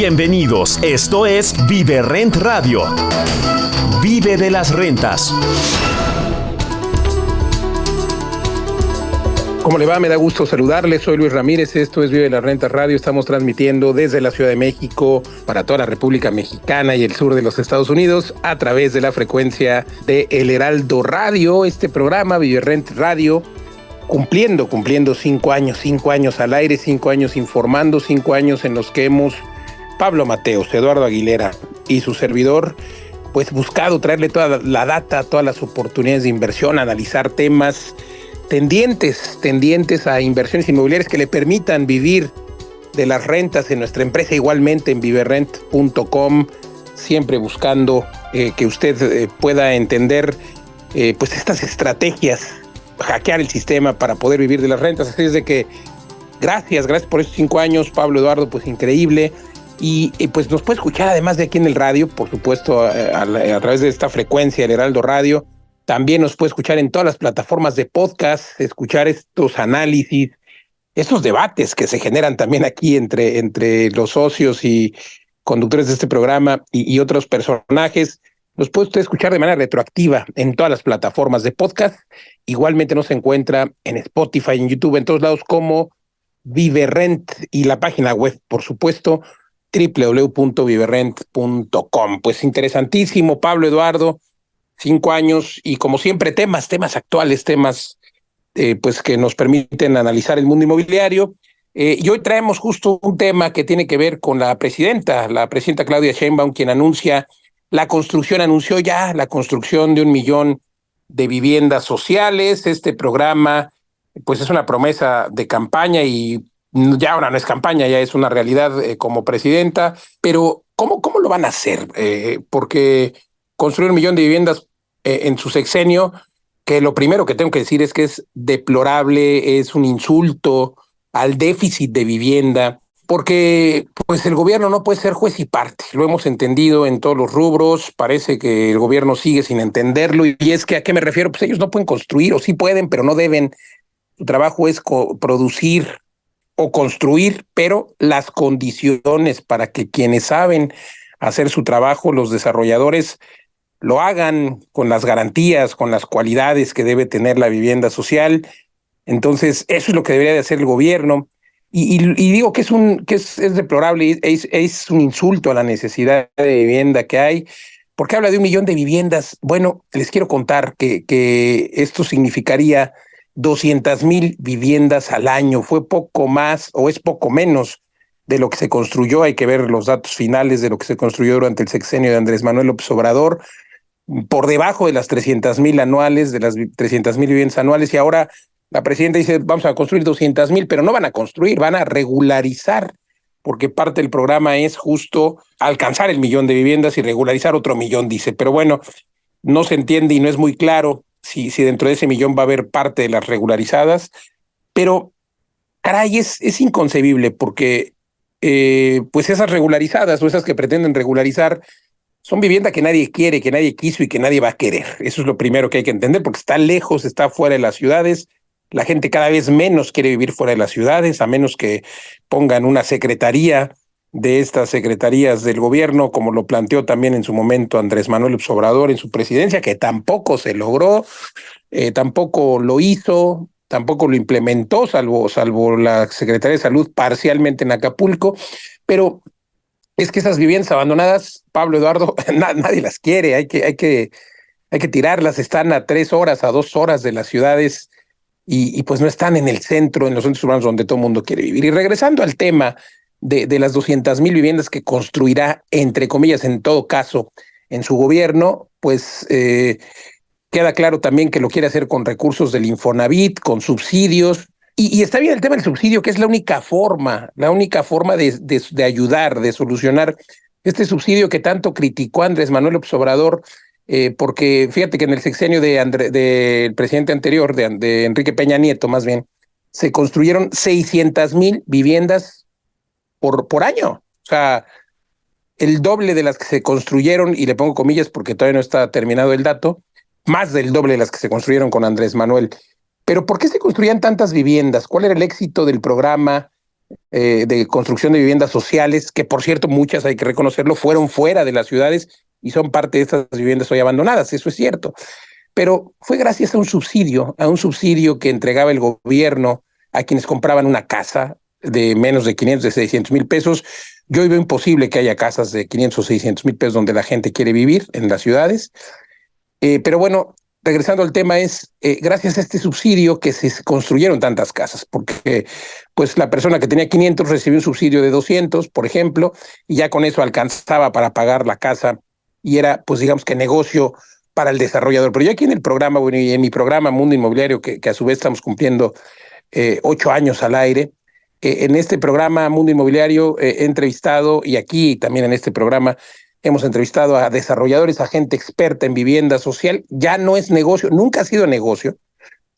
Bienvenidos, esto es Vive Rent Radio. Vive de las rentas. ¿Cómo le va? Me da gusto saludarle. Soy Luis Ramírez. Esto es Vive las Rentas Radio. Estamos transmitiendo desde la Ciudad de México para toda la República Mexicana y el sur de los Estados Unidos a través de la frecuencia de El Heraldo Radio. Este programa, Vive Rent Radio, cumpliendo 5 años al aire, 5 años informando, 5 años en los que hemos, Pablo Mateos, Eduardo Aguilera y su servidor, pues buscado traerle toda la data, todas las oportunidades de inversión, analizar temas tendientes a inversiones inmobiliarias que le permitan vivir de las rentas en nuestra empresa, igualmente en viverrent.com, siempre buscando que usted pueda entender pues estas estrategias, hackear el sistema para poder vivir de las rentas. Así es de que gracias por estos 5 años, Pablo, Eduardo, pues increíble. Y pues nos puede escuchar además de aquí en el radio, por supuesto, a través de esta frecuencia, el Heraldo Radio. También nos puede escuchar en todas las plataformas de podcast, escuchar estos análisis, estos debates que se generan también aquí entre los socios y conductores de este programa y otros personajes. Los puede usted escuchar de manera retroactiva en todas las plataformas de podcast. Igualmente nos encuentra en Spotify, en YouTube, en todos lados como Vive Rent, y la página web, por supuesto, www.viverrent.com. Pues interesantísimo, Pablo, Eduardo. 5 años y como siempre temas actuales, temas pues que nos permiten analizar el mundo inmobiliario. Y hoy traemos justo un tema que tiene que ver con la presidenta Claudia Sheinbaum, quien anunció ya la construcción de 1 millón de viviendas sociales. Este programa pues es una promesa de campaña y ya ahora no es campaña, ya es una realidad como presidenta. Pero ¿cómo lo van a hacer? Porque construir 1 millón de viviendas en su sexenio, que lo primero que tengo que decir es que es deplorable, es un insulto al déficit de vivienda, porque pues el gobierno no puede ser juez y parte. Lo hemos entendido en todos los rubros, parece que el gobierno sigue sin entenderlo, y es que ¿a qué me refiero? Pues ellos no pueden construir, o sí pueden, pero no deben. Su trabajo es producir o construir, pero las condiciones para que quienes saben hacer su trabajo, los desarrolladores, lo hagan con las garantías, con las cualidades que debe tener la vivienda social. Entonces, eso es lo que debería de hacer el gobierno. Y digo que es deplorable, es un insulto a la necesidad de vivienda que hay, porque habla de 1 millón de viviendas. Bueno, les quiero contar que esto significaría 200,000 viviendas al año. Fue poco más o es poco menos de lo que se construyó. Hay que ver los datos finales de lo que se construyó durante el sexenio de Andrés Manuel López Obrador, por debajo de las 300,000 anuales, de las 300,000 viviendas anuales, y ahora la presidenta dice vamos a construir 200,000, pero no van a construir, van a regularizar, porque parte del programa es justo alcanzar el 1 millón de viviendas y regularizar otro 1 millón, dice. Pero bueno, no se entiende y no es muy claro si dentro de ese 1 millón va a haber parte de las regularizadas, pero caray, es inconcebible, porque pues esas regularizadas o esas que pretenden regularizar son vivienda que nadie quiere, que nadie quiso y que nadie va a querer. Eso es lo primero que hay que entender, porque está lejos, está fuera de las ciudades. La gente cada vez menos quiere vivir fuera de las ciudades, a menos que pongan una secretaría de estas secretarías del gobierno, como lo planteó también en su momento Andrés Manuel López Obrador en su presidencia, que tampoco se logró, tampoco lo hizo, tampoco lo implementó, salvo la Secretaría de Salud parcialmente en Acapulco. Pero es que esas viviendas abandonadas, Pablo, Eduardo, nadie las quiere, hay que tirarlas. Están a 3 horas, a 2 horas de las ciudades y pues no están en el centro, en los centros urbanos donde todo el mundo quiere vivir. Y regresando al tema de las 200,000 viviendas que construirá, entre comillas, en todo caso, en su gobierno, pues queda claro también que lo quiere hacer con recursos del Infonavit, con subsidios. Y está bien el tema del subsidio, que es la única forma de ayudar, de solucionar este subsidio que tanto criticó Andrés Manuel López Obrador, porque fíjate que en el sexenio del presidente anterior, de Enrique Peña Nieto más bien, se construyeron 600,000 viviendas por año. O sea, el doble de las que se construyeron, y le pongo comillas porque todavía no está terminado el dato, más del doble de las que se construyeron con Andrés Manuel. Pero ¿por qué se construían tantas viviendas? ¿Cuál era el éxito del programa? de construcción de viviendas sociales, que por cierto muchas, hay que reconocerlo, fueron fuera de las ciudades y son parte de estas viviendas hoy abandonadas, eso es cierto. Pero fue gracias a un subsidio que entregaba el gobierno a quienes compraban una casa de menos de 500, de 600 mil pesos. Yo veo imposible que haya casas de 500 o 600 mil pesos donde la gente quiere vivir en las ciudades. Pero bueno, regresando al tema, es gracias a este subsidio que se construyeron tantas casas, porque pues la persona que tenía 500 recibió un subsidio de 200, por ejemplo, y ya con eso alcanzaba para pagar la casa y era, pues digamos que negocio para el desarrollador. Pero yo aquí en el programa, bueno, y en mi programa Mundo Inmobiliario, que a su vez estamos cumpliendo 8 años al aire, en este programa Mundo Inmobiliario he entrevistado, y aquí también en este programa hemos entrevistado a desarrolladores, a gente experta en vivienda social. Ya no es negocio, nunca ha sido negocio.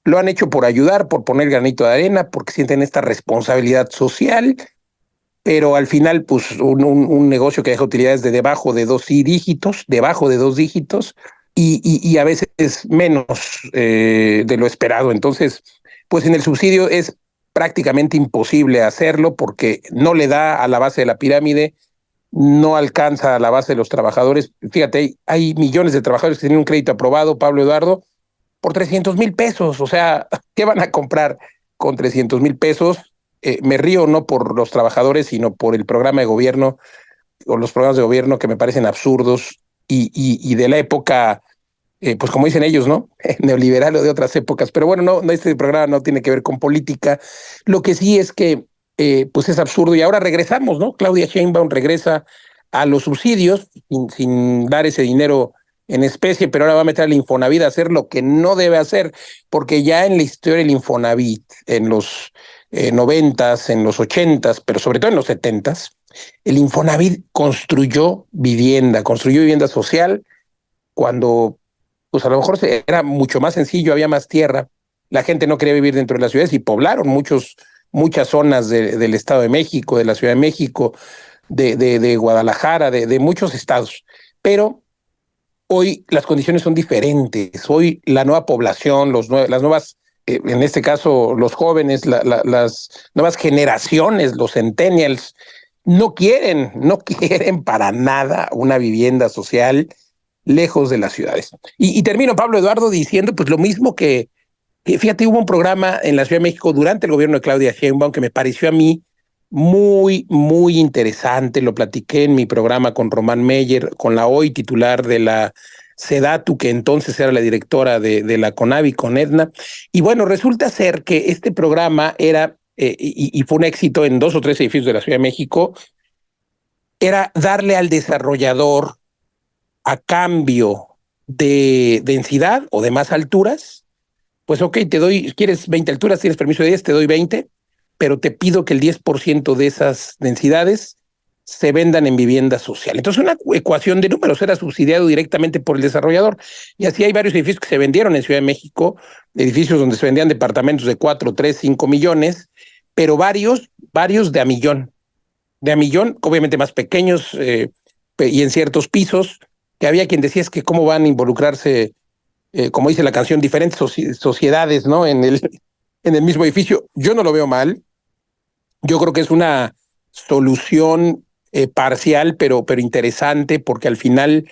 Lo han hecho por ayudar, por poner granito de arena, porque sienten esta responsabilidad social, pero al final, pues, un negocio que deja utilidades de debajo de debajo de dos dígitos, y a veces menos de lo esperado. Entonces, pues en el subsidio es prácticamente imposible hacerlo porque no le da a la base de la pirámide, no alcanza a la base de los trabajadores. Fíjate, hay millones de trabajadores que tienen un crédito aprobado, Pablo Eduardo, por 300,000 pesos. O sea, ¿qué van a comprar con 300,000 pesos? Me río no por los trabajadores, sino por el programa de gobierno o los programas de gobierno que me parecen absurdos y de la época, pues como dicen ellos, ¿no? Neoliberal o de otras épocas. Pero bueno, no, este programa no tiene que ver con política. Lo que sí es que pues es absurdo y ahora regresamos, ¿no? Claudia Sheinbaum regresa a los subsidios sin dar ese dinero en especie, pero ahora va a meter al Infonavit a hacer lo que no debe hacer, porque ya en la historia del Infonavit, en los 90s, en los 80s, pero sobre todo en los 70s, el Infonavit construyó vivienda social, cuando pues a lo mejor era mucho más sencillo, había más tierra, la gente no quería vivir dentro de las ciudades y poblaron muchas zonas del Estado de México, de la Ciudad de México, de Guadalajara, de muchos estados. Pero hoy las condiciones son diferentes. Hoy la nueva población, las nuevas, en este caso los jóvenes, las nuevas generaciones, los centennials, no quieren para nada una vivienda social lejos de las ciudades. Y termino, Pablo Eduardo, diciendo pues lo mismo que fíjate, hubo un programa en la Ciudad de México durante el gobierno de Claudia Sheinbaum que me pareció a mí muy, muy interesante. Lo platiqué en mi programa con Román Meyer, con la hoy titular de la SEDATU, que entonces era la directora de la CONAVI, con Edna. Y bueno, resulta ser que este programa era, y fue un éxito en 2 o 3 edificios de la Ciudad de México, era darle al desarrollador, a cambio de densidad o de más alturas, pues ok, te doy, quieres 20 alturas, tienes permiso de 10, te doy 20, pero te pido que el 10% de esas densidades se vendan en vivienda social. Entonces, una ecuación de números, era subsidiado directamente por el desarrollador. Y así hay varios edificios que se vendieron en Ciudad de México, edificios donde se vendían departamentos de 4, 3, 5 millones, pero varios de a millón, obviamente más pequeños, y en ciertos pisos, que había quien decía es que cómo van a involucrarse, como dice la canción, diferentes sociedades, ¿no? En el mismo edificio. Yo no lo veo mal. Yo creo que es una solución parcial, pero interesante, porque al final,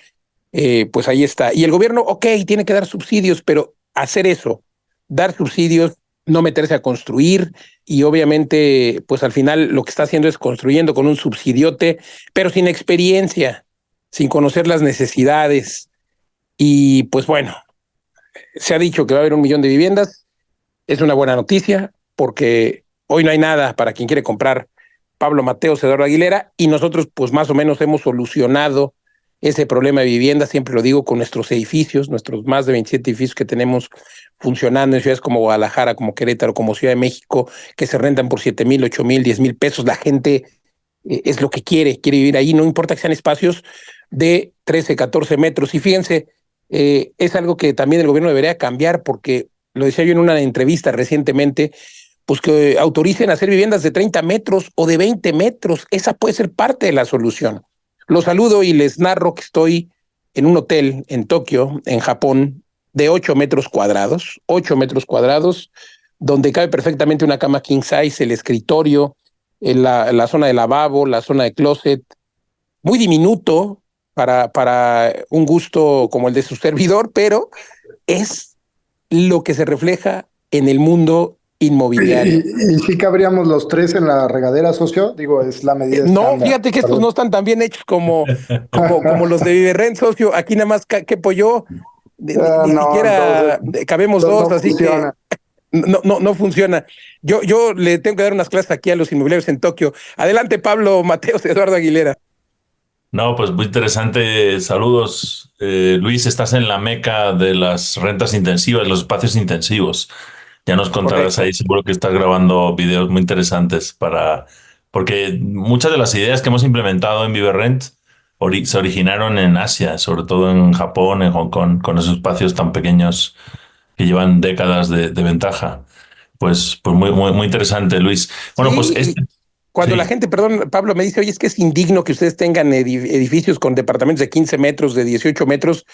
pues ahí está. Y el gobierno, ok, tiene que dar subsidios, pero hacer eso, dar subsidios, no meterse a construir, y obviamente, pues al final lo que está haciendo es construyendo con un subsidiote, pero sin experiencia, sin conocer las necesidades. Y pues bueno, se ha dicho que va a haber 1 millón de viviendas. Es una buena noticia porque hoy no hay nada para quien quiere comprar Pablo Mateos, Eduardo Aguilera, y nosotros pues más o menos hemos solucionado ese problema de vivienda, siempre lo digo, con nuestros edificios, nuestros más de 27 edificios que tenemos funcionando en ciudades como Guadalajara, como Querétaro, como Ciudad de México, que se rentan por 7,000, 8,000, 10,000 pesos. La gente es lo que quiere vivir ahí, no importa que sean espacios de 13, 14 metros. Y fíjense, es algo que también el gobierno debería cambiar, porque lo decía yo en una entrevista recientemente, pues que autoricen hacer viviendas de 30 metros o de 20 metros. Esa puede ser parte de la solución. Los saludo y les narro que estoy en un hotel en Tokio, en Japón, de 8 metros cuadrados, donde cabe perfectamente una cama king size, el escritorio, la zona de lavabo, la zona de closet, muy diminuto para un gusto como el de su servidor, pero es lo que se refleja en el mundo inmobiliario. ¿Y si cabríamos los tres en la regadera, socio? Digo, es la medida No, estándar. fíjate que estos no Perdón. están tan bien hechos como los de Viverrent, socio. Aquí nada más quepo yo, ni No, entonces, siquiera cabemos dos, no así que funciona. no funciona. Yo le tengo que dar unas clases aquí a los inmobiliarios en Tokio. Adelante, Pablo Mateos, Eduardo Aguilera. No, pues muy interesante. Saludos, Luis. Estás en la meca de las rentas intensivas, los espacios intensivos. Ya nos contarás Correcto. ahí, seguro que estás grabando videos muy interesantes porque muchas de las ideas que hemos implementado en ViveRent se originaron en Asia, sobre todo en Japón, en Hong Kong, con esos espacios tan pequeños que llevan décadas de ventaja. Pues muy interesante, Luis. Bueno, pues Sí, y cuando la sí. gente, perdón, Pablo, me dice, oye, es que es indigno que ustedes tengan edificios con departamentos de 15 metros, de 18 metros,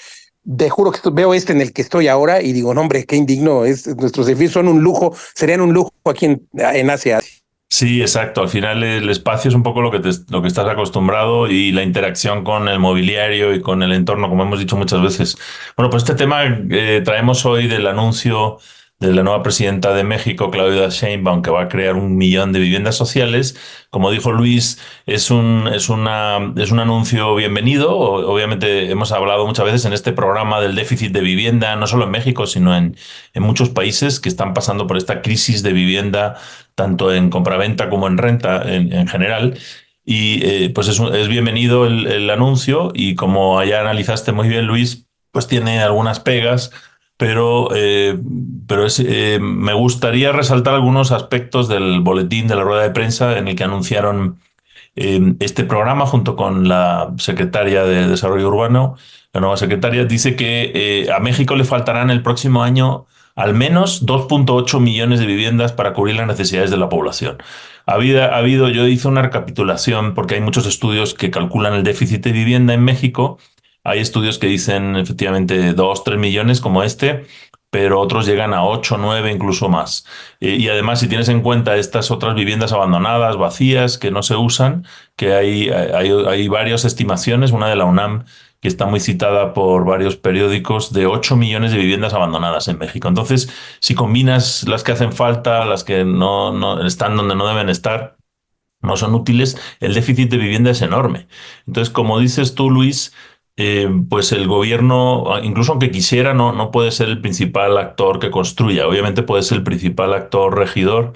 te juro que veo este en el que estoy ahora y digo, no, hombre, qué indigno es. Nuestros edificios son un lujo, serían un lujo aquí en Asia. Sí, exacto. Al final el espacio es un poco lo que estás acostumbrado y la interacción con el mobiliario y con el entorno, como hemos dicho muchas veces. Bueno, pues este tema traemos hoy del anuncio de la nueva presidenta de México, Claudia Sheinbaum, que va a crear 1 millón de viviendas sociales. Como dijo Luis, es un anuncio bienvenido. Obviamente hemos hablado muchas veces en este programa del déficit de vivienda, no solo en México, sino en muchos países que están pasando por esta crisis de vivienda tanto en compraventa como en renta en general. Y pues es bienvenido el anuncio y como ya analizaste muy bien, Luis, pues tiene algunas pegas, pero, me gustaría resaltar algunos aspectos del boletín de la rueda de prensa en el que anunciaron este programa junto con la secretaria de Desarrollo Urbano, la nueva secretaria, dice que a México le faltarán el próximo año al menos 2,8 millones de viviendas para cubrir las necesidades de la población. Yo hice una recapitulación porque hay muchos estudios que calculan el déficit de vivienda en México. Hay estudios que dicen efectivamente 2, 3 millones como este, pero otros llegan a 8, 9, incluso más. Y además, si tienes en cuenta estas otras viviendas abandonadas, vacías, que no se usan, que hay varias estimaciones, una de la UNAM que está muy citada por varios periódicos, de 8 millones de viviendas abandonadas en México. Entonces, si combinas las que hacen falta, las que no están donde no deben estar, no son útiles, el déficit de vivienda es enorme. Entonces, como dices tú, Luis, pues el gobierno, incluso aunque quisiera, no puede ser el principal actor que construya. Obviamente puede ser el principal actor regidor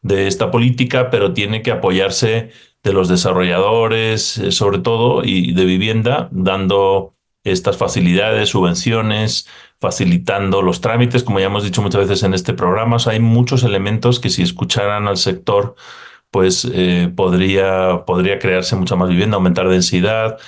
de esta política, pero tiene que apoyarse de los desarrolladores, sobre todo, y de vivienda, dando estas facilidades, subvenciones, facilitando los trámites, como ya hemos dicho muchas veces en este programa. O sea, hay muchos elementos que si escucharan al sector pues podría crearse mucha más vivienda, aumentar densidad,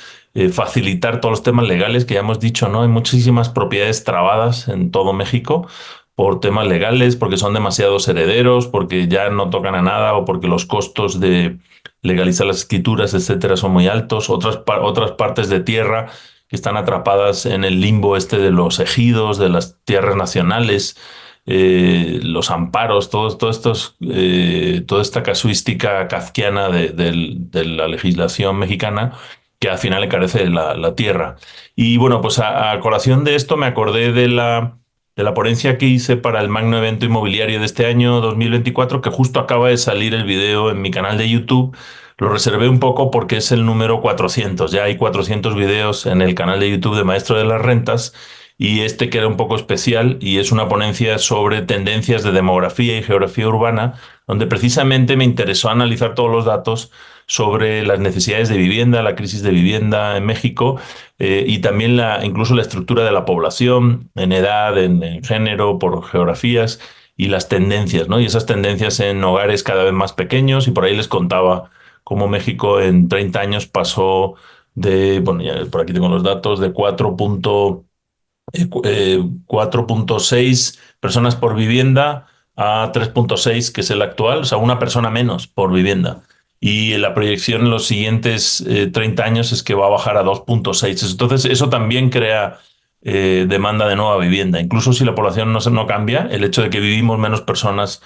facilitar todos los temas legales que ya hemos dicho, ¿no? Hay muchísimas propiedades trabadas en todo México por temas legales, porque son demasiados herederos, porque ya no tocan a nada o porque los costos de legalizar las escrituras, etcétera, son muy altos. Otras partes de tierra que están atrapadas en el limbo este de los ejidos, de las tierras nacionales, los amparos, toda esta casuística kafkiana de la legislación mexicana que al final encarece la tierra. Y bueno, pues a colación de esto me acordé de la ponencia que hice para el magno evento inmobiliario de este año 2024, que justo acaba de salir el video en mi canal de YouTube. Lo reservé un poco porque es el número 400. Ya hay 400 videos en el canal de YouTube de Maestro de las Rentas y este que era un poco especial y es una ponencia sobre tendencias de demografía y geografía urbana, donde precisamente me interesó analizar todos los datos sobre las necesidades de vivienda, la crisis de vivienda en México y también incluso la estructura de la población en edad, en género, por geografías y las tendencias, ¿no? Y esas tendencias en hogares cada vez más pequeños y por ahí les contaba cómo México en 30 años pasó bueno, ya por aquí tengo los datos, de 4,6 personas por vivienda a 3,6, que es el actual, o sea, una persona menos por vivienda. Y la proyección en los siguientes 30 años es que va a bajar a 2,6. Entonces, eso también crea demanda de nueva vivienda. Incluso si la población no cambia, el hecho de que vivimos menos personas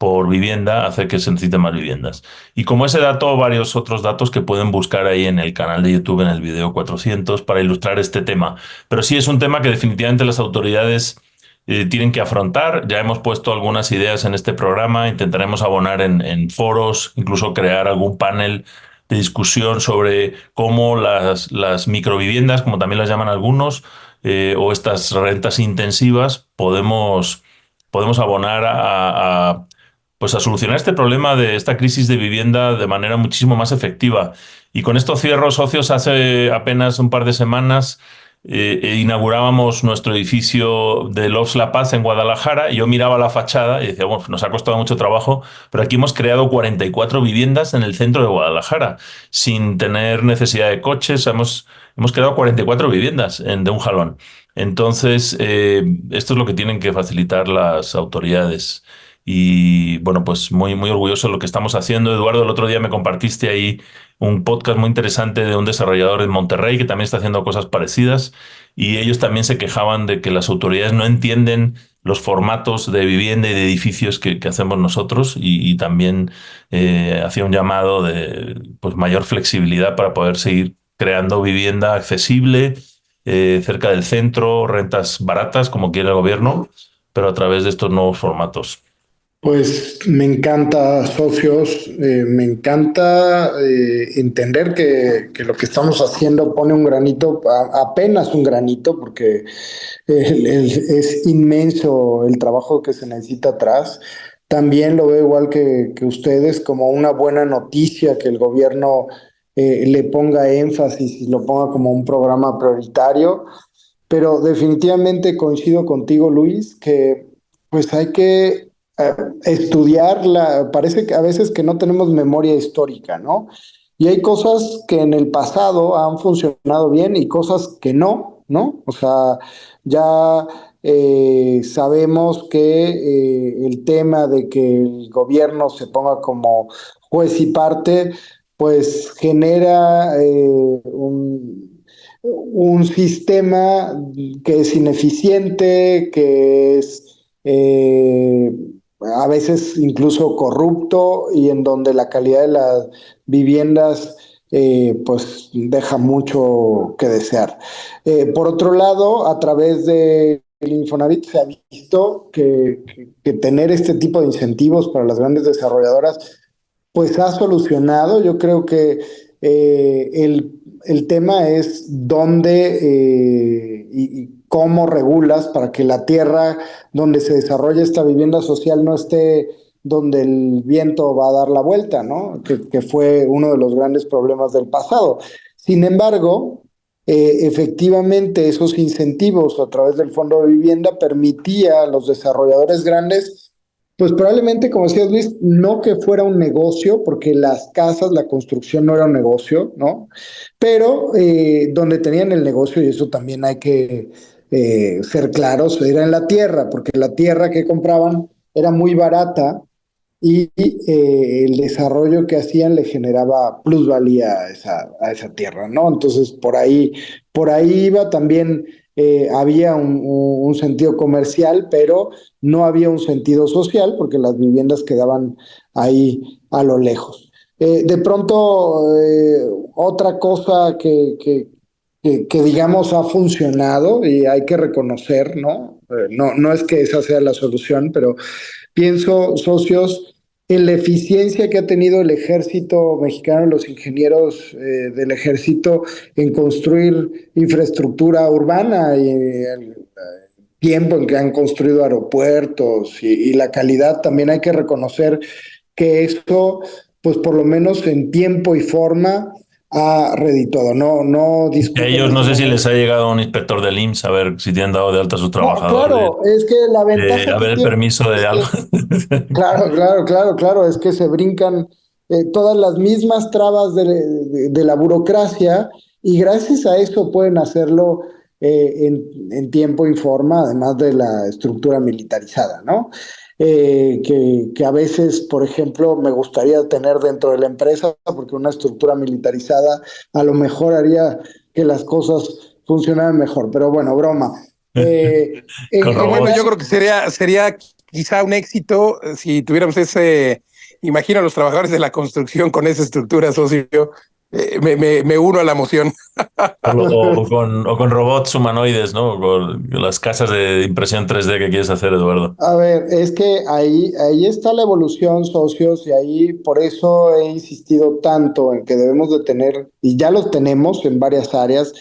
por vivienda hace que se necesiten más viviendas. Y como ese dato, varios otros datos que pueden buscar ahí en el canal de YouTube, en el video 400, para ilustrar este tema. Pero sí es un tema que definitivamente las autoridades tienen que afrontar. Ya hemos puesto algunas ideas en este programa, intentaremos abonar en foros, incluso crear algún panel de discusión sobre cómo las microviviendas, como también las llaman algunos, o estas rentas intensivas, podemos abonar pues a solucionar este problema de esta crisis de vivienda de manera muchísimo más efectiva. Y con esto cierro, socios, hace apenas un par de semanas inaugurábamos nuestro edificio de Lofts La Paz en Guadalajara y yo miraba la fachada y decía, bueno, nos ha costado mucho trabajo, pero aquí hemos creado 44 viviendas en el centro de Guadalajara, sin tener necesidad de coches. Hemos creado 44 viviendas de un jalón. Entonces, esto es lo que tienen que facilitar las autoridades. Y bueno, pues muy, muy orgulloso de lo que estamos haciendo. Eduardo, el otro día me compartiste ahí un podcast muy interesante de un desarrollador en Monterrey que también está haciendo cosas parecidas y ellos también se quejaban de que las autoridades no entienden los formatos de vivienda y de edificios que hacemos nosotros y también hacía un llamado de pues, mayor flexibilidad para poder seguir creando vivienda accesible cerca del centro, rentas baratas como quiere el gobierno, pero a través de estos nuevos formatos. Pues me encanta, socios, me encanta entender que lo que estamos haciendo pone un granito, apenas un granito, porque es inmenso el trabajo que se necesita atrás. También lo veo igual que ustedes, como una buena noticia que el gobierno le ponga énfasis y lo ponga como un programa prioritario, pero definitivamente coincido contigo, Luis, que pues hay que estudiarla. Parece que a veces que no tenemos memoria histórica, ¿no? Y hay cosas que en el pasado han funcionado bien y cosas que no, ¿no? O sea, ya sabemos que el tema de que el gobierno se ponga como juez y parte, pues genera un sistema que es ineficiente, que es a veces incluso corrupto y en donde la calidad de las viviendas pues deja mucho que desear. Por otro lado, a través de el Infonavit se ha visto que tener este tipo de incentivos para las grandes desarrolladoras pues ha solucionado. Yo creo que el tema es dónde y cómo regulas para que la tierra donde se desarrolla esta vivienda social no esté donde el viento va a dar la vuelta, ¿no? Que fue uno de los grandes problemas del pasado. Sin embargo, efectivamente esos incentivos a través del Fondo de Vivienda permitía a los desarrolladores grandes, pues probablemente, como decías Luis, no que fuera un negocio, porque las casas, la construcción no era un negocio, ¿no? Pero donde tenían el negocio, y eso también hay que ser claros, era en la tierra, porque la tierra que compraban era muy barata y el desarrollo que hacían le generaba plusvalía a esa tierra, ¿no? Entonces, por ahí iba también, había un sentido comercial, pero no había un sentido social, porque las viviendas quedaban ahí a lo lejos. De pronto, otra cosa que digamos ha funcionado y hay que reconocer, ¿no? No es que esa sea la solución, pero pienso, socios, en la eficiencia que ha tenido el ejército mexicano, los ingenieros del ejército en construir infraestructura urbana y el tiempo en que han construido aeropuertos y la calidad, también hay que reconocer que eso, pues por lo menos en tiempo y forma, ha redituado. No A discuto ellos en no este sé si les momento. ha llegado un inspector del IMSS a ver si tienen dado de alta a sus No, trabajadores, claro, es que la ventaja a que ver el tiene permiso de es algo. que, claro, es que se brincan todas las mismas trabas de la burocracia y gracias a eso pueden hacerlo en tiempo y forma, además de la estructura militarizada, ¿no? Que a veces, por ejemplo, me gustaría tener dentro de la empresa, porque una estructura militarizada a lo mejor haría que las cosas funcionaran mejor, pero bueno, broma. En Bueno, yo Con general, creo que sería quizá un éxito si tuviéramos imagino a los trabajadores de la construcción con esa estructura, socio. Me uno a la emoción. O con robots humanoides, ¿no? Con las casas de impresión 3D que quieres hacer, Eduardo. A ver, es que ahí está la evolución, socios, y ahí por eso he insistido tanto en que debemos de tener, y ya los tenemos en varias áreas,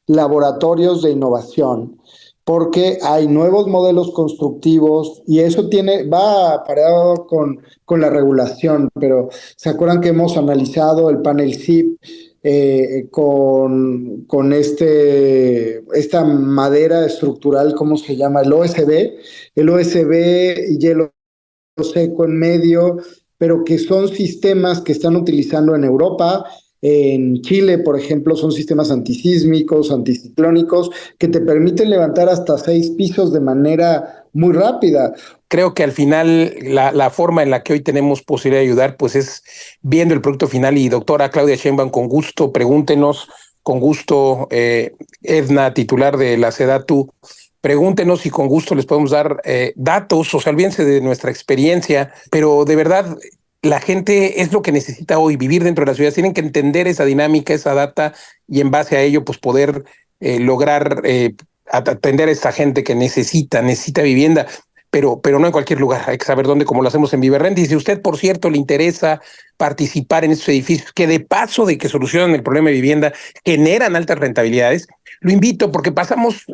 laboratorios de innovación, porque hay nuevos modelos constructivos y eso va apareado con la regulación, pero ¿se acuerdan que hemos analizado el panel SIP con esta madera estructural, ¿cómo se llama? El OSB y hielo seco en medio, pero que son sistemas que están utilizando en Europa. En Chile, por ejemplo, son sistemas antisísmicos, anticiclónicos, que te permiten levantar hasta 6 pisos de manera muy rápida. Creo que al final la forma en la que hoy tenemos posibilidad de ayudar, pues es viendo el producto final. Y doctora Claudia Sheinbaum, con gusto, pregúntenos, con gusto, Edna, titular de la SEDATU, pregúntenos y con gusto les podemos dar datos, o sea, olvídense de nuestra experiencia, pero de verdad la gente es lo que necesita hoy, vivir dentro de la ciudad. Tienen que entender esa dinámica, esa data, y en base a ello, pues poder lograr atender a esta gente que necesita vivienda, pero no en cualquier lugar. Hay que saber dónde, como lo hacemos en Viverrent. Y si usted, por cierto, le interesa participar en estos edificios, que de paso de que solucionan el problema de vivienda, generan altas rentabilidades, lo invito porque hemos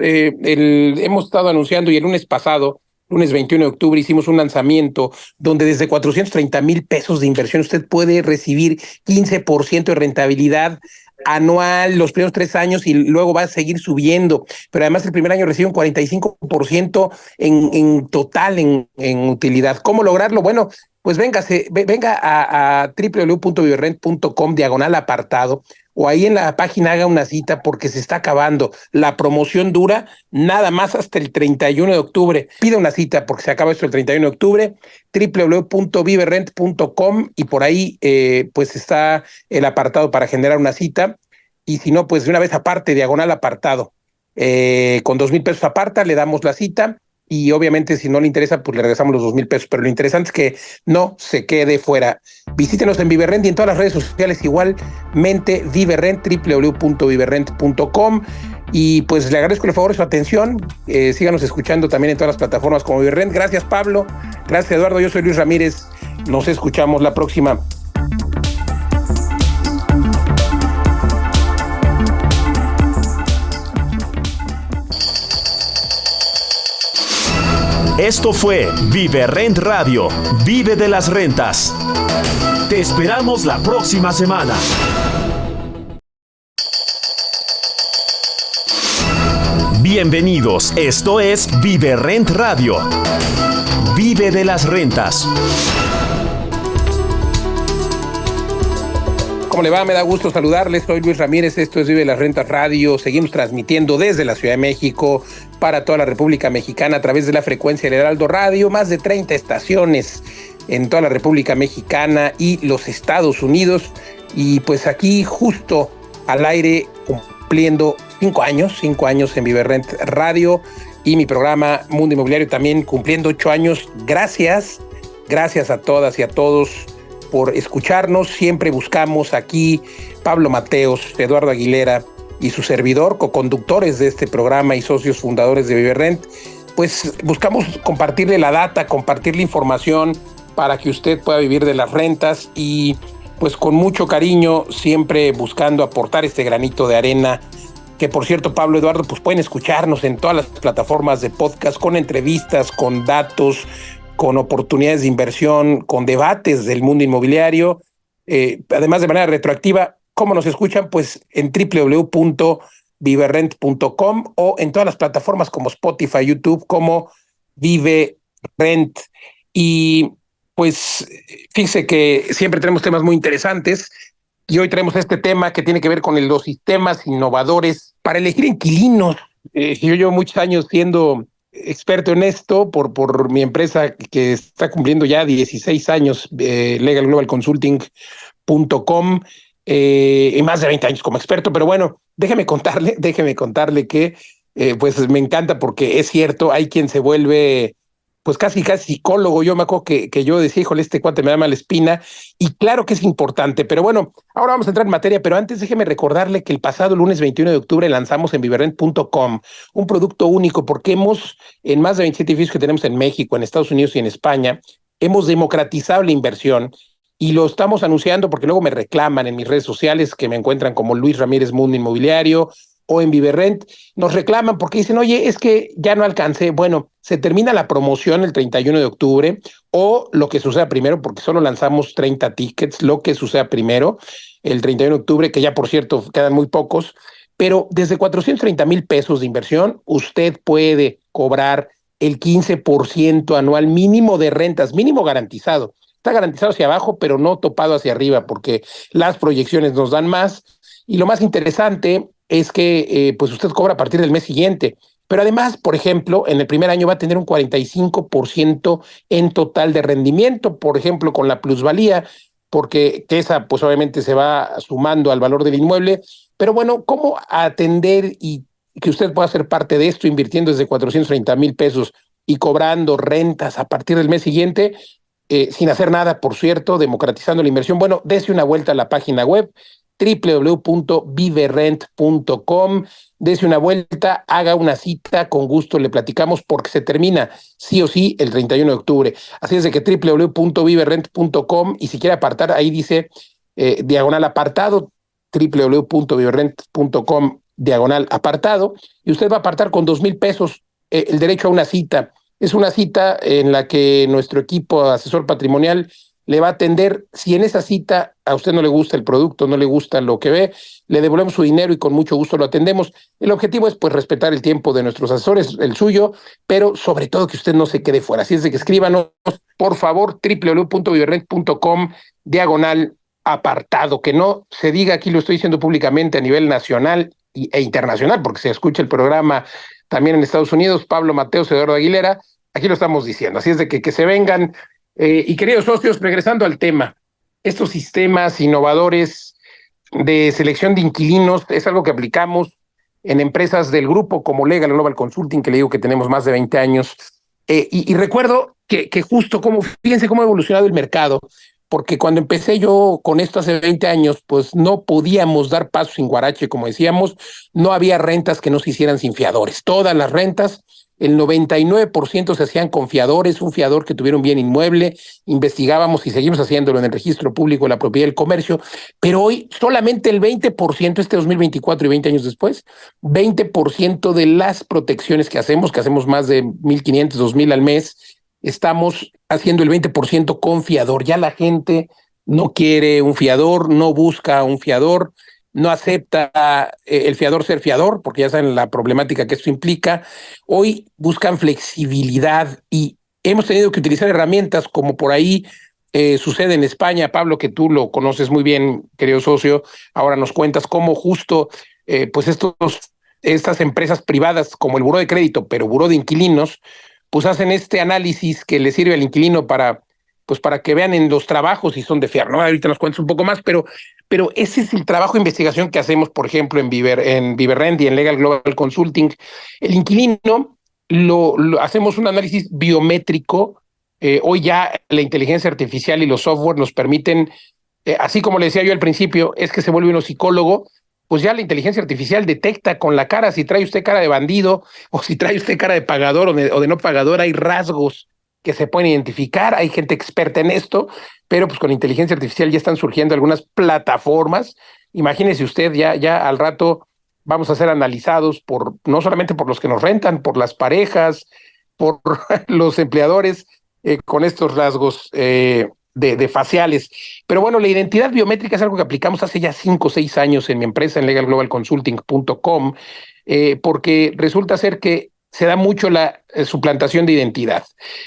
estado anunciando, y el lunes pasado, lunes 21 de octubre, hicimos un lanzamiento donde desde 430,000 pesos de inversión usted puede recibir 15% de rentabilidad anual los primeros 3 años, y luego va a seguir subiendo, pero además el primer año recibe un 45% en total en utilidad. ¿Cómo lograrlo? Bueno, pues venga a www.viverrent.com/apartado, o ahí en la página haga una cita porque se está acabando. La promoción dura nada más hasta el 31 de octubre. Pida una cita porque se acaba esto el 31 de octubre, www.viverrent.com, y por ahí pues está el apartado para generar una cita. Y si no, pues de una vez aparte, /apartado. Con 2,000 pesos aparta, le damos la cita. Y obviamente si no le interesa, pues le regresamos los 2,000 pesos. Pero lo interesante es que no se quede fuera. Visítenos en Viverrent y en todas las redes sociales igualmente, Viverrent, www.viverrent.com. Y pues le agradezco el favor de su atención. Síganos escuchando también en todas las plataformas como Viverrent. Gracias, Pablo. Gracias, Eduardo. Yo soy Luis Ramírez. Nos escuchamos la próxima. Esto fue Viverrent Radio. Vive de las rentas. Te esperamos la próxima semana. Bienvenidos, esto es Viverrent Radio. Vive de las rentas. ¿Cómo le va? Me da gusto saludarles. Soy Luis Ramírez, esto es Vive de las Rentas Radio. Seguimos transmitiendo desde la Ciudad de México para toda la República Mexicana a través de la frecuencia del Heraldo Radio. Más de 30 estaciones en toda la República Mexicana y los Estados Unidos. Y pues aquí justo al aire cumpliendo 5 años en Viverrent Radio, y mi programa Mundo Inmobiliario también cumpliendo 8 años. Gracias a todas y a todos por escucharnos. Siempre buscamos aquí, Pablo Mateos, Eduardo Aguilera y su servidor, coconductores de este programa y socios fundadores de Viverrent, pues buscamos compartirle la data, compartirle información para que usted pueda vivir de las rentas, y pues con mucho cariño, siempre buscando aportar este granito de arena. Que por cierto, Pablo, Eduardo, pues pueden escucharnos en todas las plataformas de podcast, con entrevistas, con datos, con oportunidades de inversión, con debates del mundo inmobiliario, además de manera retroactiva. ¿Cómo nos escuchan? Pues en www.viverrent.com o en todas las plataformas como Spotify, YouTube, como Viverrent. Y pues fíjese que siempre tenemos temas muy interesantes, y hoy traemos este tema que tiene que ver con los sistemas innovadores para elegir inquilinos. Yo llevo muchos años siendo experto en esto por mi empresa que está cumpliendo ya 16 años, legalglobalconsulting.com, y más de 20 años como experto. Pero bueno, déjeme contarle que pues me encanta, porque es cierto, hay quien se vuelve pues casi psicólogo. Yo me acuerdo que yo decía, híjole, este cuate me da mala espina, y claro que es importante, pero bueno, ahora vamos a entrar en materia, pero antes déjeme recordarle que el pasado lunes 21 de octubre lanzamos en viverrent.com un producto único, porque en más de 27 edificios que tenemos en México, en Estados Unidos y en España, hemos democratizado la inversión, y lo estamos anunciando porque luego me reclaman en mis redes sociales, que me encuentran como Luis Ramírez Mundo Inmobiliario, o en Viverrent, nos reclaman porque dicen, oye, es que ya no alcancé. Bueno, se termina la promoción el 31 de octubre, o lo que suceda primero, porque solo lanzamos 30 tickets, lo que suceda primero, el 31 de octubre, que ya por cierto quedan muy pocos, pero desde 430,000 pesos de inversión, usted puede cobrar el 15% anual mínimo de rentas, mínimo garantizado. Está garantizado hacia abajo, pero no topado hacia arriba, porque las proyecciones nos dan más. Y lo más interesante es que pues usted cobra a partir del mes siguiente. Pero además, por ejemplo, en el primer año va a tener un 45% en total de rendimiento, por ejemplo, con la plusvalía, porque esa pues obviamente se va sumando al valor del inmueble. Pero bueno, ¿cómo atender y que usted pueda ser parte de esto invirtiendo desde 430,000 pesos y cobrando rentas a partir del mes siguiente? Sin hacer nada, por cierto, democratizando la inversión. Bueno, dése una vuelta a la página web www.viverrent.com, dése una vuelta, haga una cita, con gusto le platicamos, porque se termina sí o sí el 31 de octubre. Así es de que www.viverrent.com, y si quiere apartar, ahí dice diagonal apartado, www.viverrent.com diagonal apartado, y usted va a apartar con 2,000 pesos el derecho a una cita. Es una cita en la que nuestro equipo asesor patrimonial le va a atender. Si en esa cita a usted no le gusta el producto, no le gusta lo que ve, le devolvemos su dinero y con mucho gusto lo atendemos. El objetivo es pues respetar el tiempo de nuestros asesores, el suyo, pero sobre todo que usted no se quede fuera. Así es de que escríbanos, por favor, www.viverrent.com diagonal apartado. Que no se diga, aquí lo estoy diciendo públicamente a nivel nacional e internacional, porque se escucha el programa también en Estados Unidos, Pablo Mateos, Eduardo Aguilera, aquí lo estamos diciendo. Así es de que se vengan. Y queridos socios, regresando al tema, estos sistemas innovadores de selección de inquilinos es algo que aplicamos en empresas del grupo como Legal Global Consulting, que le digo que tenemos más de 20 años. Y recuerdo que justo fíjense cómo ha evolucionado el mercado, porque cuando empecé yo con esto hace 20 años, pues no podíamos dar paso sin guarache, como decíamos, no había rentas que no se hicieran sin fiadores. Todas las rentas, el 99% se hacían con fiadores, un fiador que tuviera un bien inmueble, investigábamos y seguimos haciéndolo en el registro público de la propiedad y el comercio, pero hoy solamente el 20%, 2024 y 20 años después, 20% de las protecciones que hacemos más de 1,500, 2,000 al mes, estamos haciendo el 20% con fiador. Ya la gente no quiere un fiador, no busca un fiador, no acepta el fiador ser fiador, porque ya saben la problemática que esto implica. Hoy buscan flexibilidad y hemos tenido que utilizar herramientas como por ahí sucede en España. Pablo, que tú lo conoces muy bien, querido socio, ahora nos cuentas cómo justo pues estas empresas privadas como el buró de crédito, pero buró de inquilinos, pues hacen este análisis que le sirve al inquilino para que vean en los trabajos si son de fiar, ¿no? Ahorita nos cuentas un poco más, pero ese es el trabajo de investigación que hacemos, por ejemplo, en Viverrent y en Legal Global Consulting. El inquilino lo hacemos un análisis biométrico. Hoy ya la inteligencia artificial y los software nos permiten, así como le decía yo al principio, es que se vuelve uno psicólogo. Pues ya la inteligencia artificial detecta con la cara si trae usted cara de bandido o si trae usted cara de pagador o de no pagador. Hay rasgos que se pueden identificar, hay gente experta en esto, pero pues con inteligencia artificial ya están surgiendo algunas plataformas. Imagínese usted, ya al rato vamos a ser analizados no solamente por los que nos rentan, por las parejas, por los empleadores, con estos rasgos de faciales. Pero bueno, la identidad biométrica es algo que aplicamos hace ya 5 o 6 años en mi empresa, en legalglobalconsulting.com, porque resulta ser que se da mucho la suplantación de identidad.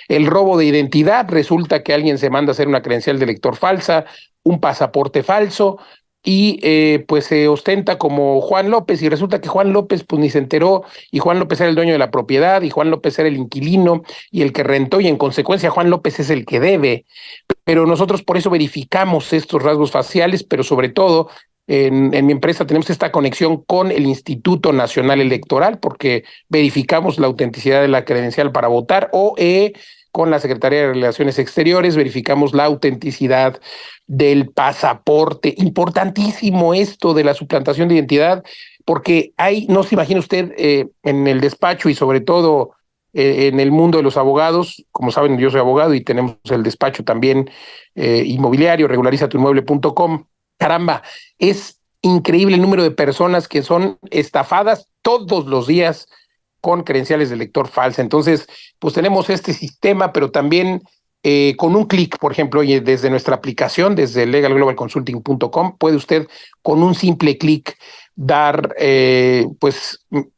El robo de identidad, resulta que alguien se manda a hacer una credencial de lector falsa, un pasaporte falso, y pues se ostenta como Juan López, y resulta que Juan López pues ni se enteró, y Juan López era el dueño de la propiedad, y Juan López era el inquilino, y el que rentó, y en consecuencia Juan López es el que debe. Pero nosotros por eso verificamos estos rasgos faciales, pero sobre todo en mi empresa tenemos esta conexión con el Instituto Nacional Electoral, porque verificamos la autenticidad de la credencial para votar, o con la Secretaría de Relaciones Exteriores, verificamos la autenticidad del pasaporte. Importantísimo esto de la suplantación de identidad, porque no se imagina usted en el despacho y sobre todo en el mundo de los abogados. Como saben, yo soy abogado y tenemos el despacho también inmobiliario, regularizatuinmueble.com. Caramba, es increíble el número de personas que son estafadas todos los días con credenciales de lector falsa. Entonces, pues tenemos este sistema, pero también con un clic, por ejemplo, desde nuestra aplicación, desde legalglobalconsulting.com, puede usted con un simple clic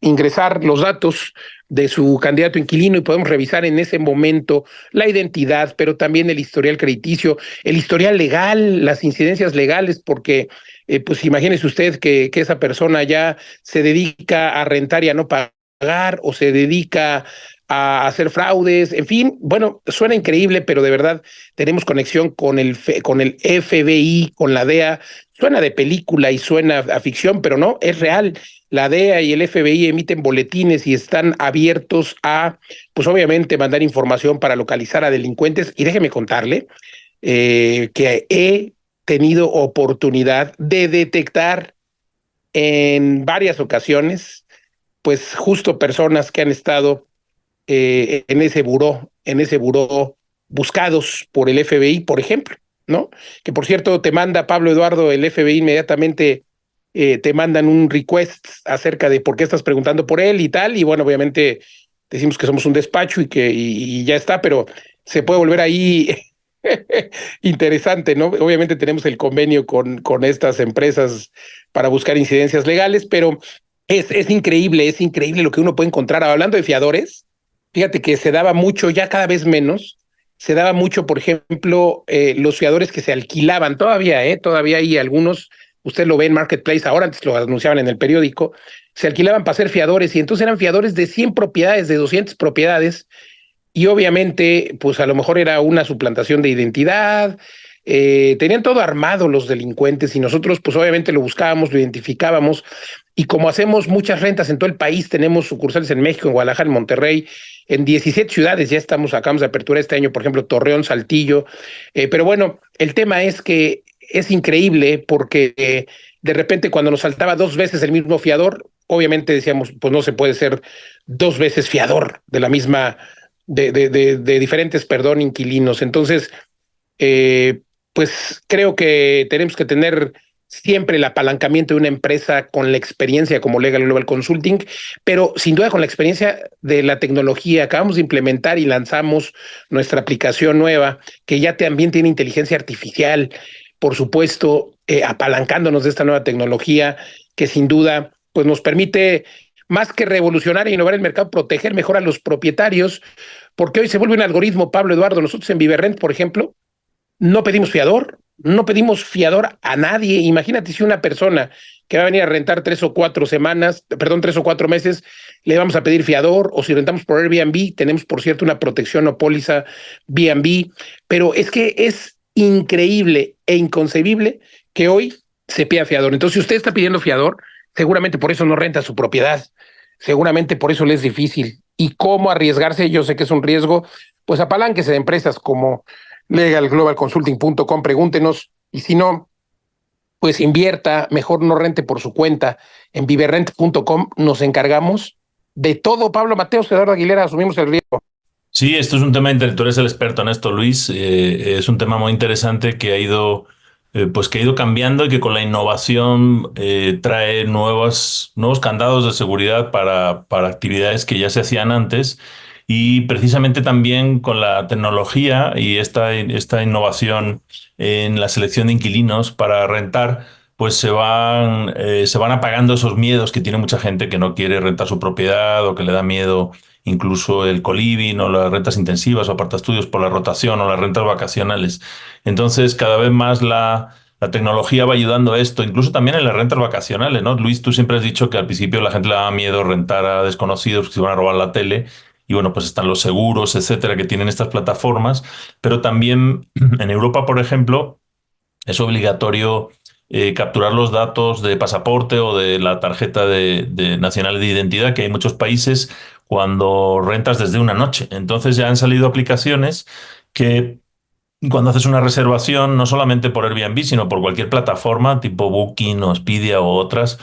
ingresar los datos de su candidato inquilino y podemos revisar en ese momento la identidad, pero también el historial crediticio, el historial legal, las incidencias legales, porque pues imagínese usted que esa persona ya se dedica a rentar y a no pagar, o se dedica a hacer fraudes, en fin, bueno, suena increíble, pero de verdad tenemos conexión con el FBI, con la DEA. Suena de película y suena a ficción, pero no, es real. La DEA y el FBI emiten boletines y están abiertos a, pues obviamente, mandar información para localizar a delincuentes. Y déjeme contarle que he tenido oportunidad de detectar en varias ocasiones, pues justo personas que han estado en ese buró buscados por el FBI, por ejemplo, ¿no? Que por cierto te manda, Pablo Eduardo, el FBI inmediatamente te mandan un request acerca de por qué estás preguntando por él y tal, y bueno, obviamente decimos que somos un despacho y ya está, pero se puede volver ahí interesante, ¿no? Obviamente tenemos el convenio con estas empresas para buscar incidencias legales, pero es increíble lo que uno puede encontrar. Hablando de fiadores, fíjate que se daba mucho, ya cada vez menos, se daba mucho, por ejemplo, los fiadores que se alquilaban, todavía hay algunos, usted lo ve en Marketplace, ahora antes lo anunciaban en el periódico, se alquilaban para ser fiadores, y entonces eran fiadores de 100 propiedades, de 200 propiedades, y obviamente, pues a lo mejor era una suplantación de identidad, tenían todo armado los delincuentes, y nosotros pues obviamente lo buscábamos, lo identificábamos, y como hacemos muchas rentas en todo el país, tenemos sucursales en México, en Guadalajara, en Monterrey, en 17 ciudades, ya acabamos de apertura este año, por ejemplo, Torreón, Saltillo, pero bueno, el tema es que es increíble porque de repente cuando nos saltaba 2 veces el mismo fiador, obviamente decíamos, pues no se puede ser 2 veces fiador de la misma, de diferentes, inquilinos. Entonces, pues creo que tenemos que tener siempre el apalancamiento de una empresa con la experiencia como Legal Global Consulting, pero sin duda con la experiencia de la tecnología. Acabamos de implementar y lanzamos nuestra aplicación nueva, que ya también tiene inteligencia artificial, por supuesto, apalancándonos de esta nueva tecnología que sin duda pues nos permite, más que revolucionar e innovar el mercado, proteger mejor a los propietarios, porque hoy se vuelve un algoritmo, Pablo Eduardo. Nosotros en Viverrent, por ejemplo, no pedimos fiador a nadie. Imagínate si una persona que va a venir a rentar 3 o 4 meses, le vamos a pedir fiador, o si rentamos por Airbnb, tenemos, por cierto, una protección o póliza B&B, pero es que es increíble e inconcebible que hoy se pida fiador. Entonces, si usted está pidiendo fiador, seguramente por eso no renta su propiedad, seguramente por eso le es difícil. ¿Y cómo arriesgarse? Yo sé que es un riesgo, pues apalánquese de empresas como legalglobalconsulting.com, pregúntenos, y si no, pues invierta, mejor no rente por su cuenta. En viverrent.com nos encargamos de todo. Pablo Mateos, Eduardo Aguilera, asumimos el riesgo. Sí, esto es un tema tú eres el experto en esto, Luis. Es un tema muy interesante que ha ido cambiando y que con la innovación trae nuevos candados de seguridad para actividades que ya se hacían antes. Y precisamente también con la tecnología y esta innovación en la selección de inquilinos para rentar, pues se van apagando esos miedos que tiene mucha gente que no quiere rentar su propiedad, o que le da miedo incluso el coliving o las rentas intensivas o apartaestudios por la rotación, o las rentas vacacionales. Entonces, cada vez más la tecnología va ayudando a esto, incluso también en las rentas vacacionales, ¿no? Luis, tú siempre has dicho que al principio la gente le daba miedo rentar a desconocidos que se iban a robar la tele. Y bueno, pues están los seguros, etcétera, que tienen estas plataformas. Pero también en Europa, por ejemplo, es obligatorio capturar los datos de pasaporte o de la tarjeta nacional de identidad, que hay muchos países cuando rentas desde una noche. Entonces ya han salido aplicaciones que cuando haces una reservación, no solamente por Airbnb, sino por cualquier plataforma tipo Booking o Expedia o otras,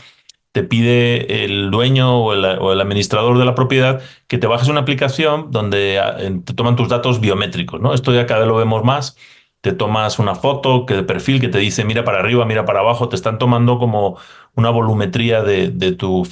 te pide el dueño o el administrador de la propiedad que te bajes una aplicación donde te toman tus datos biométricos, ¿no? Esto ya cada vez lo vemos más. Te tomas una foto de perfil que te dice mira para arriba, mira para abajo, te están tomando como una volumetría de tus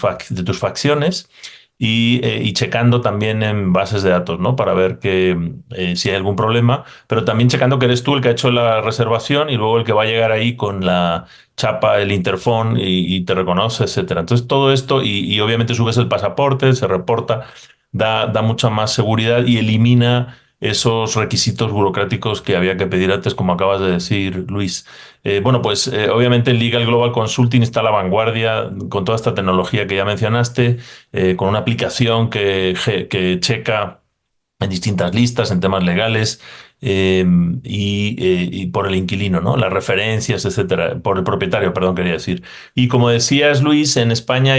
facciones y checando también en bases de datos, ¿no? Para ver si hay algún problema, pero también checando que eres tú el que ha hecho la reservación y luego el que va a llegar ahí con la chapa, el interfón y te reconoce, etcétera. Entonces todo esto y obviamente subes el pasaporte, se reporta, da mucha más seguridad y elimina esos requisitos burocráticos que había que pedir antes, como acabas de decir, Luis. Bueno, pues obviamente en Legal Global Consulting está a la vanguardia con toda esta tecnología que ya mencionaste, con una aplicación que checa en distintas listas, en temas legales, y por el inquilino, ¿no? Las referencias, etcétera, por el propietario, perdón, quería decir. Y como decías, Luis, en España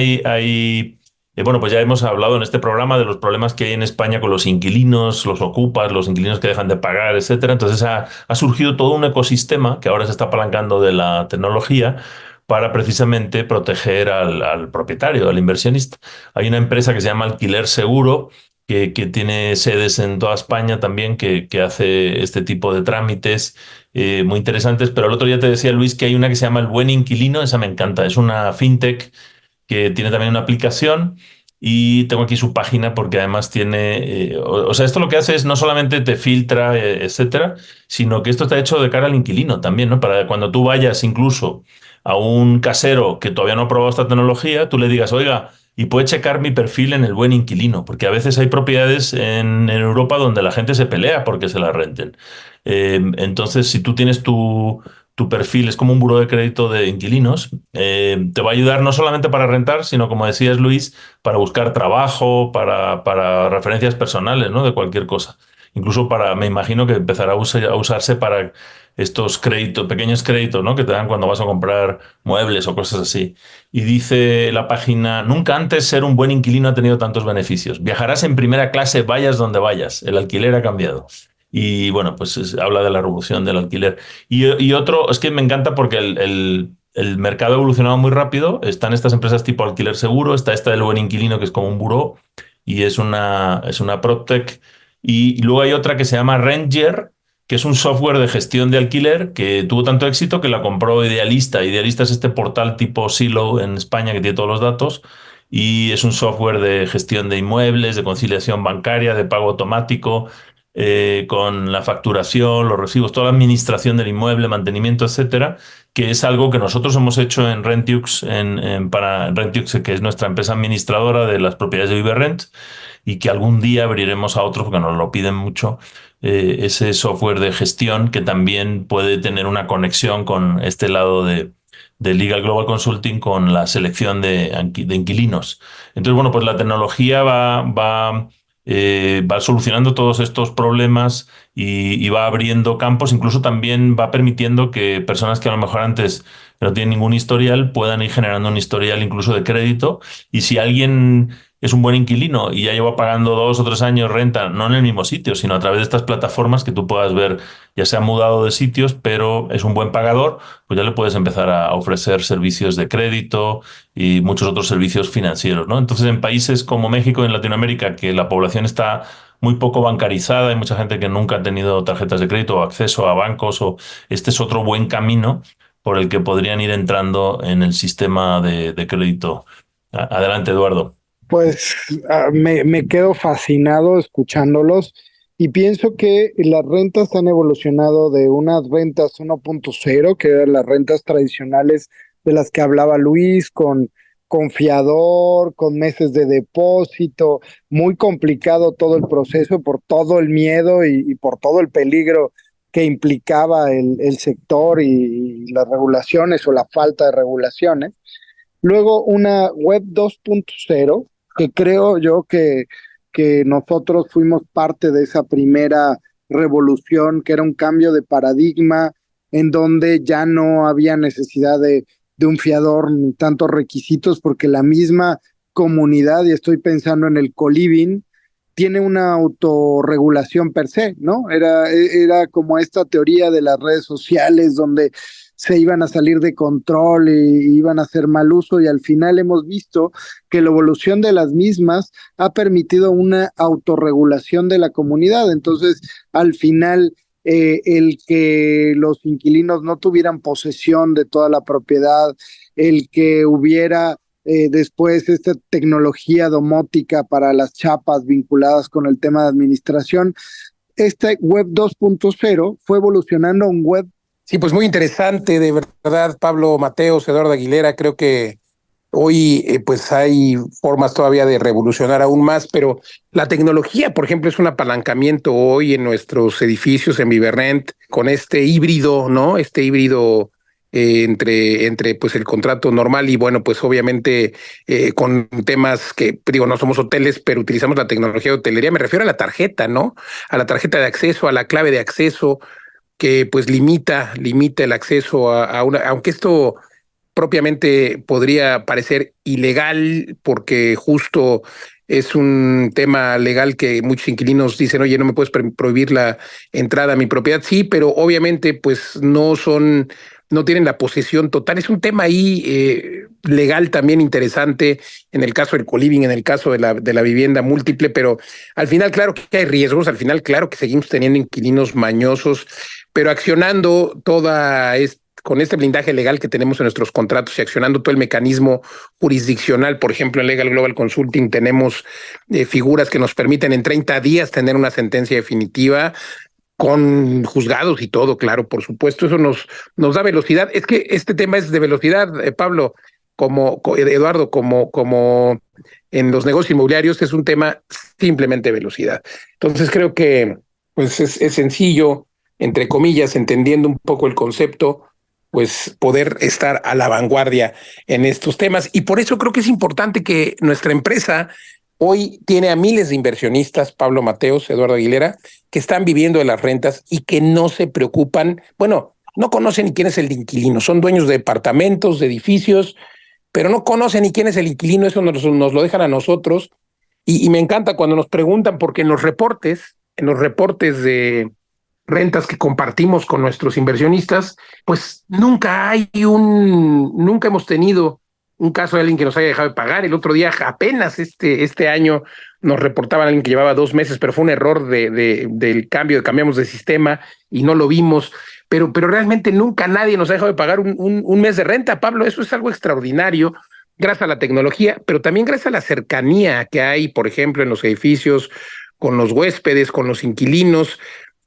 bueno, pues ya hemos hablado en este programa de los problemas que hay en España con los inquilinos, los ocupas, los inquilinos que dejan de pagar, etcétera. Entonces ha surgido todo un ecosistema que ahora se está apalancando de la tecnología para precisamente proteger al propietario, al inversionista. Hay una empresa que se llama Alquiler Seguro, que tiene sedes en toda España también, que hace este tipo de trámites muy interesantes. Pero el otro día te decía, Luis, que hay una que se llama El Buen Inquilino, esa me encanta, es una fintech que tiene también una aplicación. Y tengo aquí su página porque además tiene, o sea, esto lo que hace es no solamente te filtra, etcétera, sino que esto está hecho de cara al inquilino también, ¿no? Para cuando tú vayas incluso a un casero que todavía no ha probado esta tecnología, tú le digas, oiga, y puede checar mi perfil en el Buen Inquilino, porque a veces hay propiedades en Europa donde la gente se pelea porque se la renten. Entonces, si tú tienes tu perfil, es como un buró de crédito de inquilinos, te va a ayudar no solamente para rentar, sino como decías, Luis, para buscar trabajo, para referencias personales, ¿no? De cualquier cosa. Incluso me imagino que empezará a usarse para estos créditos, pequeños créditos, ¿no? Que te dan cuando vas a comprar muebles o cosas así. Y dice la página, nunca antes ser un buen inquilino ha tenido tantos beneficios. Viajarás en primera clase, vayas donde vayas. El alquiler ha cambiado. Y bueno, pues habla de la revolución del alquiler. Y otro, es que me encanta porque el mercado ha evolucionado muy rápido. Están estas empresas tipo Alquiler Seguro, está esta del Buen Inquilino, que es como un buró, y es una PropTech. Y luego hay otra que se llama Rentier, que es un software de gestión de alquiler que tuvo tanto éxito que la compró Idealista. Idealista es este portal tipo Zillow en España que tiene todos los datos y es un software de gestión de inmuebles, de conciliación bancaria, de pago automático, con la facturación, los recibos, toda la administración del inmueble, mantenimiento, etcétera, que es algo que nosotros hemos hecho en Rentiux, para Rentiux, que es nuestra empresa administradora de las propiedades de Viverrent, y que algún día abriremos a otros porque nos lo piden mucho, ese software de gestión que también puede tener una conexión con este lado de Legal Global Consulting con la selección de inquilinos. Entonces, bueno, pues la tecnología va solucionando todos estos problemas y va abriendo campos, incluso también va permitiendo que personas que a lo mejor antes no tienen ningún historial puedan ir generando un historial incluso de crédito. Y si alguien es un buen inquilino y ya lleva pagando 2 o 3 años renta, no en el mismo sitio, sino a través de estas plataformas que tú puedas ver, ya se ha mudado de sitios, pero es un buen pagador, pues ya le puedes empezar a ofrecer servicios de crédito y muchos otros servicios financieros, ¿no? Entonces, en países como México y en Latinoamérica, que la población está muy poco bancarizada, hay mucha gente que nunca ha tenido tarjetas de crédito o acceso a bancos, o este es otro buen camino por el que podrían ir entrando en el sistema de crédito. Adelante, Eduardo. Pues me quedo fascinado escuchándolos y pienso que las rentas han evolucionado de unas rentas 1.0, que eran las rentas tradicionales de las que hablaba Luis, con fiador, con meses de depósito, muy complicado todo el proceso por todo el miedo y por todo el peligro que implicaba el sector y las regulaciones o la falta de regulaciones. Luego una web 2.0, que creo yo que nosotros fuimos parte de esa primera revolución, que era un cambio de paradigma en donde ya no había necesidad de un fiador ni tantos requisitos, porque la misma comunidad, y estoy pensando en el co-living, tiene una autorregulación per se, ¿no? Era como esta teoría de las redes sociales donde se iban a salir de control y iban a hacer mal uso, y al final hemos visto que la evolución de las mismas ha permitido una autorregulación de la comunidad. Entonces, al final, el que los inquilinos no tuvieran posesión de toda la propiedad, el que hubiera después esta tecnología domótica para las chapas vinculadas con el tema de administración, este web 2.0 fue evolucionando a un web. Sí, pues muy interesante, de verdad, Pablo Mateos, Eduardo Aguilera. Creo que hoy pues hay formas todavía de revolucionar aún más, pero la tecnología, por ejemplo, es un apalancamiento hoy en nuestros edificios, en Viverrent, con este híbrido, ¿no? Este híbrido entre pues el contrato normal y bueno, pues obviamente con temas que, digo, no somos hoteles, pero utilizamos la tecnología de hotelería. Me refiero a la tarjeta, ¿no? A la tarjeta de acceso, a la clave de acceso, que pues limita el acceso a una, aunque esto propiamente podría parecer ilegal porque justo es un tema legal que muchos inquilinos dicen, oye, no me puedes prohibir la entrada a mi propiedad. Sí, pero obviamente pues no tienen la posesión total. Es un tema ahí legal también interesante en el caso del co-living, en el caso de la vivienda múltiple, pero al final claro que hay riesgos, al final claro que seguimos teniendo inquilinos mañosos, pero accionando con este blindaje legal que tenemos en nuestros contratos y accionando todo el mecanismo jurisdiccional. Por ejemplo, en Legal Global Consulting tenemos figuras que nos permiten en 30 días tener una sentencia definitiva con juzgados y todo, claro, por supuesto. Eso nos da velocidad. Es que este tema es de velocidad, Pablo, Eduardo, como en los negocios inmobiliarios es un tema simplemente de velocidad. Entonces creo que pues es sencillo, entre comillas, entendiendo un poco el concepto, pues poder estar a la vanguardia en estos temas. Y por eso creo que es importante que nuestra empresa hoy tiene a miles de inversionistas, Pablo Mateos, Eduardo Aguilera, que están viviendo de las rentas y que no se preocupan, bueno, no conocen ni quién es el inquilino, son dueños de departamentos, de edificios, pero no conocen ni quién es el inquilino. Eso nos lo dejan a nosotros. Y me encanta cuando nos preguntan, porque en los reportes de rentas que compartimos con nuestros inversionistas, pues nunca hemos tenido un caso de alguien que nos haya dejado de pagar. El otro día, apenas este año, nos reportaban a alguien que llevaba 2 meses, pero fue un error del cambiamos de sistema y no lo vimos. Pero realmente nunca nadie nos ha dejado de pagar un mes de renta, Pablo. Eso es algo extraordinario, gracias a la tecnología, pero también gracias a la cercanía que hay, por ejemplo, en los edificios, con los huéspedes, con los inquilinos.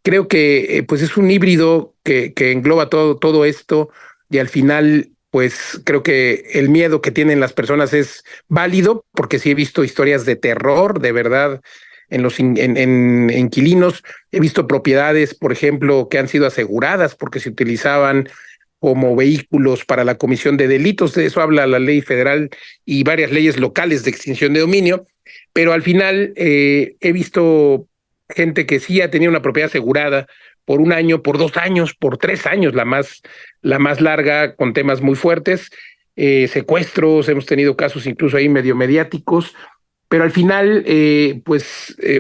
Creo que pues es un híbrido que engloba todo esto, y al final pues creo que el miedo que tienen las personas es válido, porque sí he visto historias de terror, de verdad, en los inquilinos. He visto propiedades, por ejemplo, que han sido aseguradas porque se utilizaban como vehículos para la comisión de delitos. De eso habla la ley federal y varias leyes locales de extinción de dominio, pero al final he visto gente que sí ha tenido una propiedad asegurada por 1 año, por 2 años, por 3 años, la más larga, con temas muy fuertes, secuestros. Hemos tenido casos incluso ahí medio mediáticos, pero al final,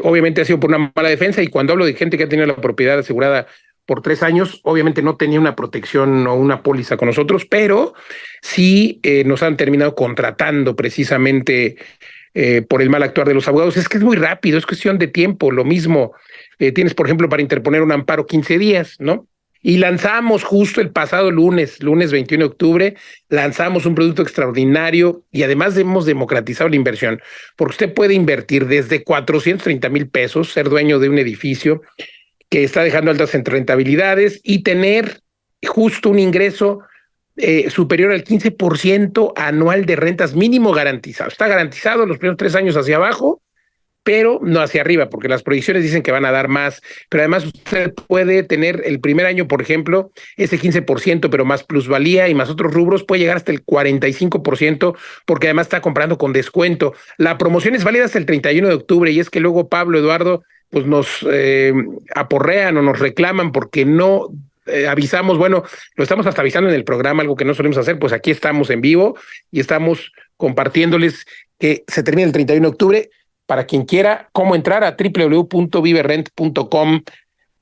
obviamente ha sido por una mala defensa. Y cuando hablo de gente que ha tenido la propiedad asegurada por 3 años, obviamente no tenía una protección o una póliza con nosotros, pero sí nos han terminado contratando precisamente por el mal actuar de los abogados. Es que es muy rápido, es cuestión de tiempo. Lo mismo, tienes, por ejemplo, para interponer un amparo 15 días, ¿no? Y lanzamos justo el pasado lunes 21 de octubre, lanzamos un producto extraordinario, y además hemos democratizado la inversión, porque usted puede invertir desde 430,000 pesos, ser dueño de un edificio que está dejando altas rentabilidades y tener justo un ingreso superior al 15% anual de rentas mínimo garantizado. Está garantizado los primeros 3 años hacia abajo, pero no hacia arriba, porque las proyecciones dicen que van a dar más. Pero además usted puede tener el primer año, por ejemplo, ese 15%, pero más plusvalía y más otros rubros, puede llegar hasta el 45%, porque además está comprando con descuento. La promoción es válida hasta el 31 de octubre, y es que luego Pablo, Eduardo, pues nos aporrean o nos reclaman porque no avisamos. Bueno, lo estamos hasta avisando en el programa, algo que no solemos hacer. Pues aquí estamos en vivo y estamos compartiéndoles que se termina el 31 de octubre. Para quien quiera, cómo entrar a www.viverrent.com.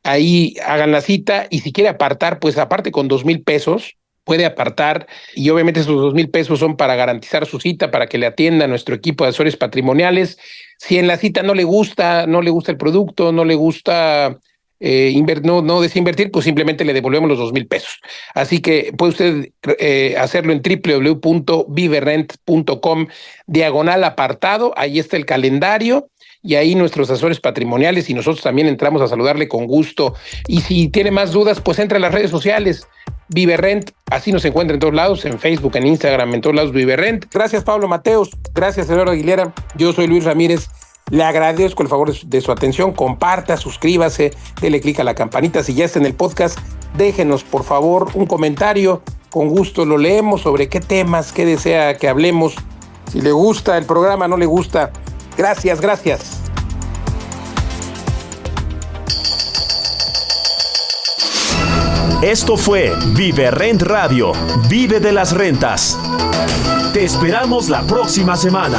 Ahí hagan la cita y si quiere apartar, pues aparte con 2,000 pesos, puede apartar y obviamente esos 2,000 pesos son para garantizar su cita, para que le atienda nuestro equipo de asesores patrimoniales. Si en la cita no le gusta el producto, no le gusta no desinvertir, pues simplemente le devolvemos los 2,000 pesos. Así que puede usted hacerlo en www.viverrent.com/apartado. Ahí está el calendario y ahí nuestros asesores patrimoniales y nosotros también entramos a saludarle con gusto. Y si tiene más dudas, pues entra a las redes sociales. Viverrent, así nos encuentra en todos lados, en Facebook, en Instagram, en todos lados Viverrent. Gracias Pablo Mateos, gracias Eduardo Aguilera, yo soy Luis Ramírez. Le agradezco el favor de su atención, comparta, suscríbase, dele clic a la campanita. Si ya está en el podcast, déjenos por favor un comentario, con gusto lo leemos, sobre qué temas, qué desea que hablemos, si le gusta el programa, no le gusta. Gracias. Esto fue Viverrent Radio, vive de las rentas. Te esperamos la próxima semana.